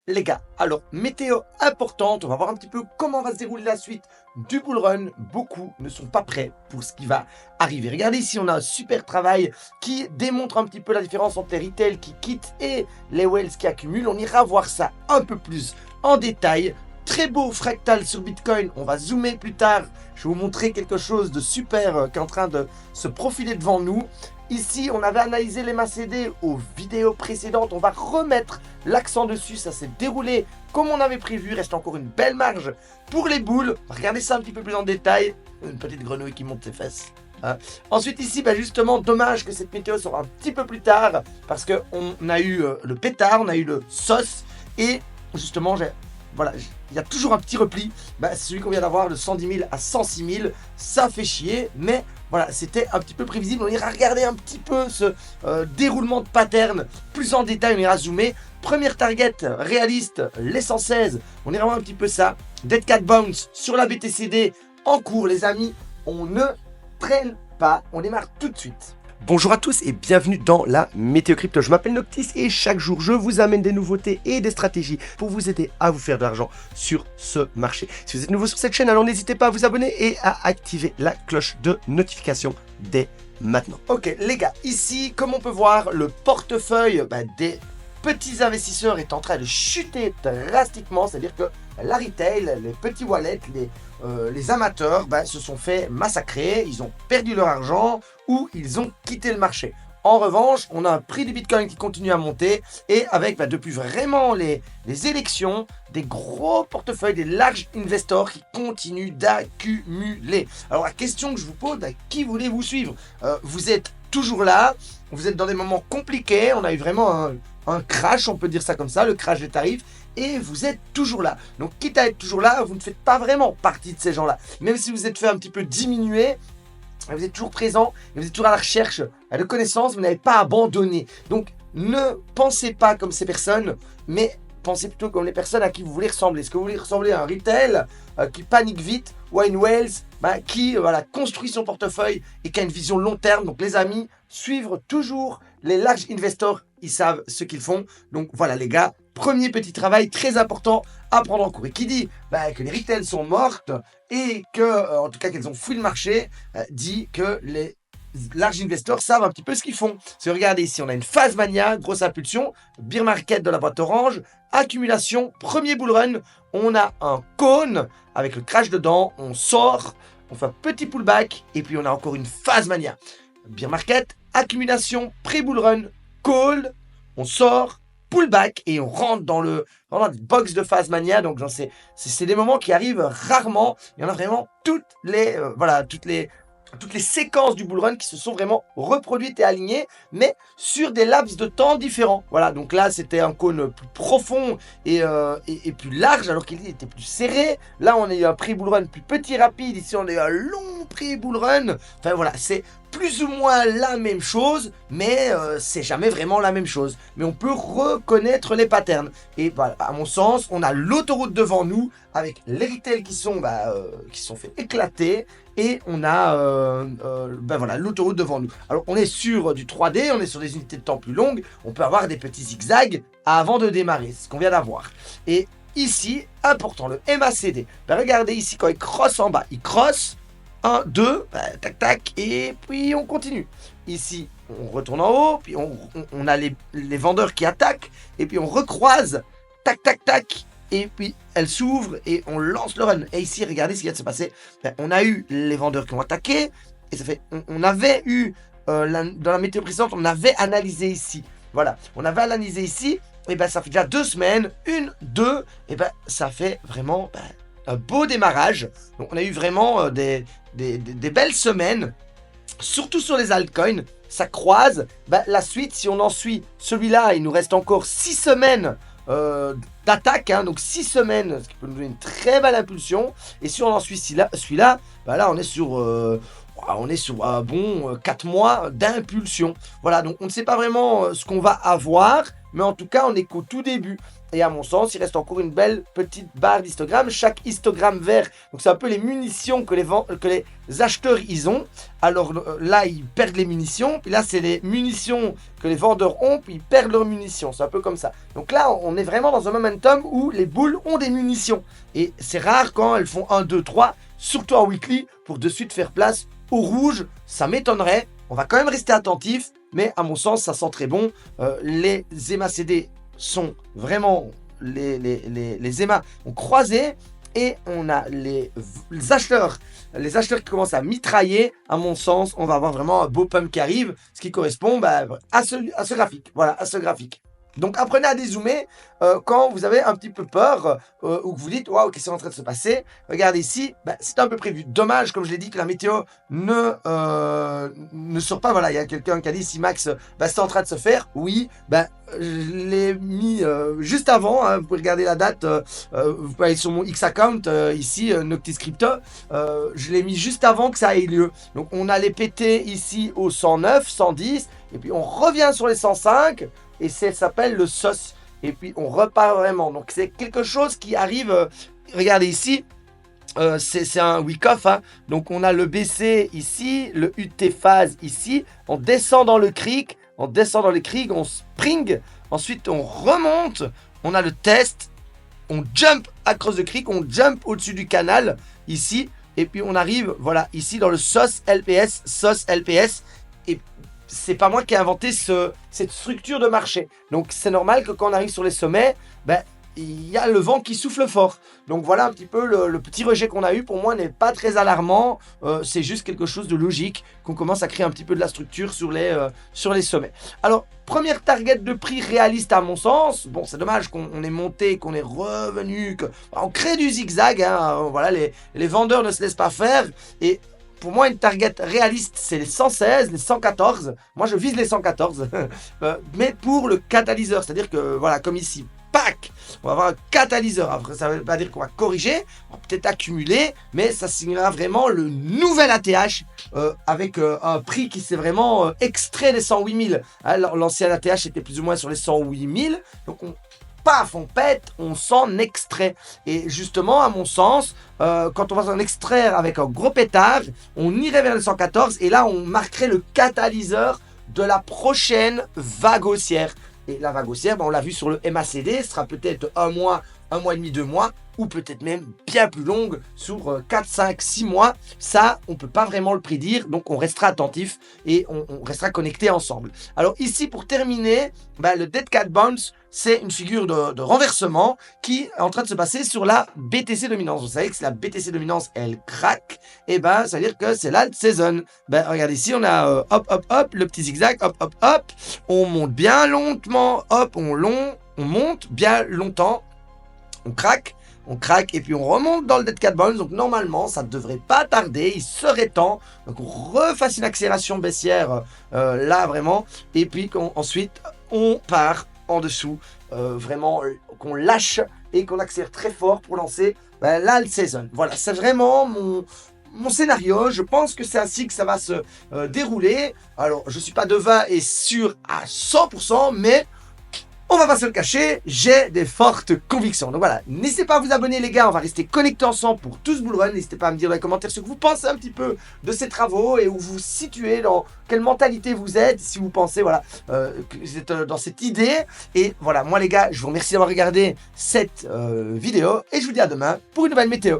Les gars, alors météo importante, on va voir un petit peu comment va se dérouler la suite du bull run. Beaucoup ne sont pas prêts pour ce qui va arriver. Regardez ici, on a un super travail qui démontre un petit peu la différence entre les retail qui quittent et les whales qui accumulent. On ira voir ça un peu plus en détail. Très beau fractal sur Bitcoin, on va zoomer plus tard. Je vais vous montrer quelque chose de super qui est en train de se profiler devant nous. Ici, on avait analysé les MACD aux vidéos précédentes. On va remettre l'accent dessus. Ça s'est déroulé comme on avait prévu. Il reste encore une belle marge pour les boules. Regardez ça un petit peu plus en détail. Une petite grenouille qui monte ses fesses. Ensuite ici, justement, dommage que cette météo sera un petit peu plus tard. Parce qu'on a eu le pétard, on a eu le sauce. Et justement, voilà, il y a toujours un petit repli. C'est celui qu'on vient d'avoir, de 110 000 à 106 000. Ça fait chier, mais voilà, c'était un petit peu prévisible. On ira regarder un petit peu ce déroulement de pattern plus en détail. On ira zoomer. Première target réaliste, les 116. On ira voir un petit peu ça. Dead Cat Bounce sur la BTCD en cours, les amis. On ne traîne pas. On démarre tout de suite. Bonjour à tous et bienvenue dans la Météo Crypto. Je m'appelle Noctis et chaque jour je vous amène des nouveautés et des stratégies pour vous aider à vous faire de l'argent sur ce marché. Si vous êtes nouveau sur cette chaîne, alors n'hésitez pas à vous abonner et à activer la cloche de notification dès maintenant. Ok les gars, ici comme on peut voir, le portefeuille des petits investisseurs est en train de chuter drastiquement, c'est-à-dire que la retail, les petits wallets, les amateurs se sont fait massacrer, ils ont perdu leur argent ou ils ont quitté le marché. En revanche, on a un prix du Bitcoin qui continue à monter et avec depuis vraiment les élections, des gros portefeuilles, des larges investors qui continuent d'accumuler. Alors la question que je vous pose, qui voulez-vous suivre? Vous êtes toujours là, vous êtes dans des moments compliqués, on a eu vraiment un crash, on peut dire ça comme ça, le crash des tarifs, et vous êtes toujours là. Donc quitte à être toujours là, vous ne faites pas vraiment partie de ces gens-là. Même si vous êtes fait un petit peu diminuer, vous êtes toujours présent, et vous êtes toujours à la recherche de connaissances, vous n'avez pas abandonné. Donc ne pensez pas comme ces personnes, mais pensez plutôt comme les personnes à qui vous voulez ressembler. Est-ce que vous voulez ressembler à un retail qui panique vite, ou à une Whales qui construit son portefeuille et qui a une vision long terme? Donc les amis, suivre toujours les large investors, ils savent ce qu'ils font. Donc voilà les gars, premier petit travail très important à prendre en cours. Et qui dit que les retails sont mortes et que, en tout cas qu'elles ont fui le marché, dit que les large investors savent un petit peu ce qu'ils font. Si vous regardez ici, on a une phase mania, grosse impulsion, bear market de la boîte orange, accumulation, premier bull run, on a un cône avec le crash dedans, on sort, on fait un petit pullback et puis on a encore une phase mania. Bear market, accumulation, pré-bull run, call, on sort, pullback et on rentre dans le box de phase mania. Donc c'est des moments qui arrivent rarement. Il y en a vraiment toutes les séquences du bull run qui se sont vraiment reproduites et alignées, mais sur des laps de temps différents. Voilà, donc là c'était un cône plus profond et plus large, alors qu'il était plus serré. Là on a eu un pré-bull run plus petit, rapide. Ici on a eu un long pré-bull run. Enfin voilà, c'est plus ou moins la même chose, mais c'est jamais vraiment la même chose. Mais on peut reconnaître les patterns. Et voilà, à mon sens, on a l'autoroute devant nous avec les retails qui sont fait éclater. Et on a voilà, l'autoroute devant nous. Alors on est sur du 3D, on est sur des unités de temps plus longues. On peut avoir des petits zigzags avant de démarrer, c'est ce qu'on vient d'avoir. Et ici, important, le MACD. Regardez ici, quand il crosse en bas, il crosse 1, 2, tac tac, et puis on continue. Ici, on retourne en haut, puis on a les vendeurs qui attaquent, et puis on recroise, tac tac tac, et puis elle s'ouvre et on lance le run. Et ici, regardez ce qui vient de se passer. On a eu les vendeurs qui ont attaqué, et ça fait, on avait eu, dans la météo précédente, on avait analysé ici. Voilà, on avait analysé ici, et ça fait déjà 2 semaines, 1, 2, et ça fait vraiment un beau démarrage. Donc on a eu vraiment des belles semaines, surtout sur les altcoins. Ça croise. La suite, si on en suit celui-là, il nous reste encore 6 semaines d'attaque, donc 6 semaines, ce qui peut nous donner une très belle impulsion. Et si on en suit celui-là, là on est sur on est sur un bon 4 mois d'impulsion. Voilà, donc on ne sait pas vraiment ce qu'on va avoir, mais en tout cas, on est qu'au tout début. Et à mon sens, il reste encore une belle petite barre d'histogramme. Chaque histogramme vert, donc c'est un peu les munitions que les acheteurs ils ont. Alors là, ils perdent les munitions. Puis là, c'est les munitions que les vendeurs ont, puis ils perdent leurs munitions. C'est un peu comme ça. Donc là, on est vraiment dans un momentum où les boules ont des munitions. Et c'est rare quand elles font 1, 2, 3, surtout en weekly, pour de suite faire place au rouge. Ça m'étonnerait. On va quand même rester attentif. Mais à mon sens, ça sent très bon. Les MACD sont vraiment les EMA ont croisé et on a les acheteurs qui commencent à mitrailler. À mon sens, on va avoir vraiment un beau pump qui arrive, ce qui correspond à ce graphique. Voilà, à ce graphique. Donc apprenez à dézoomer quand vous avez un petit peu peur ou que vous dites waouh, qu'est-ce qui est en train de se passer. Regardez ici, c'est un peu prévu. Dommage, comme je l'ai dit, que la météo ne sort pas. Voilà, il y a quelqu'un qui a dit si Max, c'est en train de se faire. Oui, je l'ai mis juste avant. Hein, vous pouvez regarder la date. Vous pouvez aller sur mon X account ici, Noctis Crypto. Je l'ai mis juste avant que ça ait lieu. Donc on allait péter ici au 109, 110, et puis on revient sur les 105. Et ça s'appelle le SOS. Et puis on repart vraiment. Donc c'est quelque chose qui arrive. Regardez ici. C'est un week-off. Hein. Donc on a le BC ici. Le UT phase ici. On descend dans le creek. On spring. Ensuite on remonte. On a le test. On jump across the creek. On jump au-dessus du canal. Ici. Et puis on arrive. Voilà. Ici dans le SOS LPS. SOS LPS. Et c'est pas moi qui ai inventé cette structure de marché. Donc c'est normal que quand on arrive sur les sommets, il y a le vent qui souffle fort. Donc voilà un petit peu le petit rejet qu'on a eu. Pour moi, n'est pas très alarmant. C'est juste quelque chose de logique qu'on commence à créer un petit peu de la structure sur les sommets. Alors, première target de prix réaliste à mon sens. Bon, c'est dommage qu'on ait monté, qu'on ait revenu, qu'on crée du zigzag. Hein. Voilà, les vendeurs ne se laissent pas faire. Et pour moi, une target réaliste, c'est les 116, les 114. Moi, je vise les 114. Mais pour le catalyseur, c'est-à-dire que, voilà, comme ici, pack, on va avoir un catalyseur. Après, ça ne veut pas dire qu'on va corriger, on va peut-être accumuler, mais ça signera vraiment le nouvel ATH avec un prix qui s'est vraiment extrait des 108 000. Alors, l'ancien ATH était plus ou moins sur les 108 000. Donc, paf, on pète, on s'en extrait. Et justement, à mon sens, quand on va s'en extraire avec un gros pétard, on irait vers le 114 et là, on marquerait le catalyseur de la prochaine vague haussière. Et la vague haussière, on l'a vu sur le MACD, ce sera peut-être un mois et demi, 2 mois, ou peut-être même bien plus longue sur 4, 5, 6 mois. Ça, on ne peut pas vraiment le prédire, donc on restera attentif et on restera connecté ensemble. Alors ici, pour terminer, le Dead Cat Bounce, c'est une figure de renversement qui est en train de se passer sur la BTC dominance. Vous savez que si la BTC dominance, elle craque, et ça veut dire que c'est l'alt season. Regardez ici, on a hop, le petit zigzag, hop, on monte bien lentement, hop, on monte bien longtemps, on craque, et puis on remonte dans le Dead Cat Bounce. Donc normalement, ça ne devrait pas tarder. Il serait temps donc on refasse une accélération baissière là vraiment. Et puis ensuite, on part en dessous. Vraiment, qu'on lâche et qu'on accélère très fort pour lancer l'alt season. Voilà, c'est vraiment mon scénario. Je pense que c'est ainsi que ça va se dérouler. Alors, je ne suis pas devin et sûr à 100%, mais on va pas se le cacher, j'ai des fortes convictions. Donc voilà, n'hésitez pas à vous abonner les gars, on va rester connectés ensemble pour tout ce bull run. N'hésitez pas à me dire dans les commentaires ce que vous pensez un petit peu de ces travaux et où vous vous situez, dans quelle mentalité vous êtes, si vous pensez que vous êtes dans cette idée. Et voilà, moi les gars, je vous remercie d'avoir regardé cette vidéo et je vous dis à demain pour une nouvelle météo.